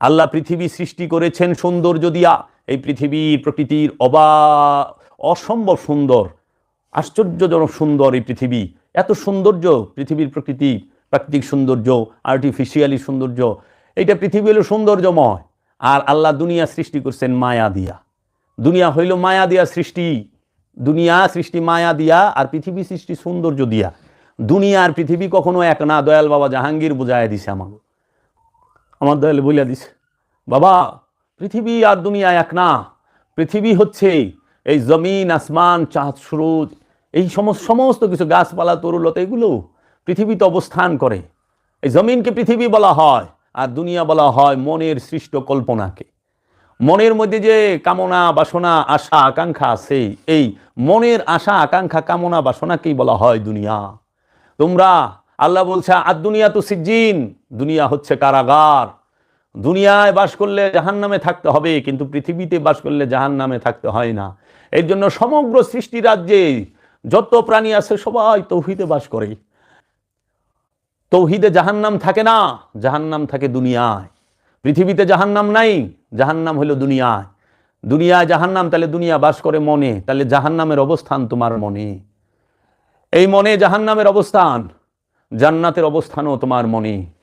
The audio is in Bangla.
আল্লাহ পৃথিবী সৃষ্টি করেছেন সৌন্দর্য দিয়া। এই পৃথিবীর প্রকৃতির অসম্ভব সুন্দর, আশ্চর্যজনক সুন্দর এই পৃথিবী। এত সৌন্দর্য পৃথিবীর প্রকৃতি, প্রাকৃতিক সৌন্দর্য, আর্টিফিশিয়ালি সৌন্দর্য, এইটা পৃথিবী হলো সৌন্দর্যময়। আর আল্লাহ দুনিয়া সৃষ্টি করছেন মায়া দিয়া। দুনিয়া হইল মায়া দিয়া সৃষ্টি। দুনিয়া সৃষ্টি মায়া দিয়া, আর পৃথিবী সৃষ্টি সৌন্দর্য দিয়া। দুনিয়া আর পৃথিবী কখনো এক না। দয়াল বাবা জাহাঙ্গীর বুঝাইয়া দিছে আমাকে, আমার দয়াল বলিয়া দিছে, বাবা পৃথিবী আর দুনিয়া এক না। পৃথিবী হচ্ছে এই জমিন, আসমান, চাঁদ, সূরজ, এই সমস্ত কিছু, গাছপালা, তরুলতা, এগুলো পৃথিবীতে অবস্থান করে। এই জমিনকে পৃথিবী বলা হয়, আর দুনিয়া বলা হয় মনের সৃষ্ট কল্পনাকে। মনের মধ্যে যে কামনা, বাসনা, আশা, আকাঙ্ক্ষা আছে, এই মনের আশা, আকাঙ্ক্ষা, কামনা, বাসনাকেই বলা হয় দুনিয়া। তোমরা, আল্লাহ বলছে আর দুনিয়া তো সিজ্জিন, দুনিয়া হচ্ছে কারাগার। দুনিয়ায় বাস করলে জাহান্নামে থাকতে হবে, কিন্তু পৃথিবীতে বাস করলে জাহান্নামে থাকতে হয় না। এর জন্য সমগ্র সৃষ্টি রাজ্যে যত প্রাণী আছে সবাই তৌহিদে বাস করে। তৌহিদে জাহান্নাম থাকে না, জাহান্নাম থাকে দুনিয়ায়। পৃথিবীতে জাহান্নাম নাই, জাহান্নাম হলো দুনিয়ায়। দুনিয়ায় জাহান্নাম, তাহলে দুনিয়া বাস করে মনে, তাহলে জাহান্নামের অবস্থান তোমার মনে। এই মনে জাহান্নামের অবস্থান, জান্নাতের অবস্থানও তোমার মনে।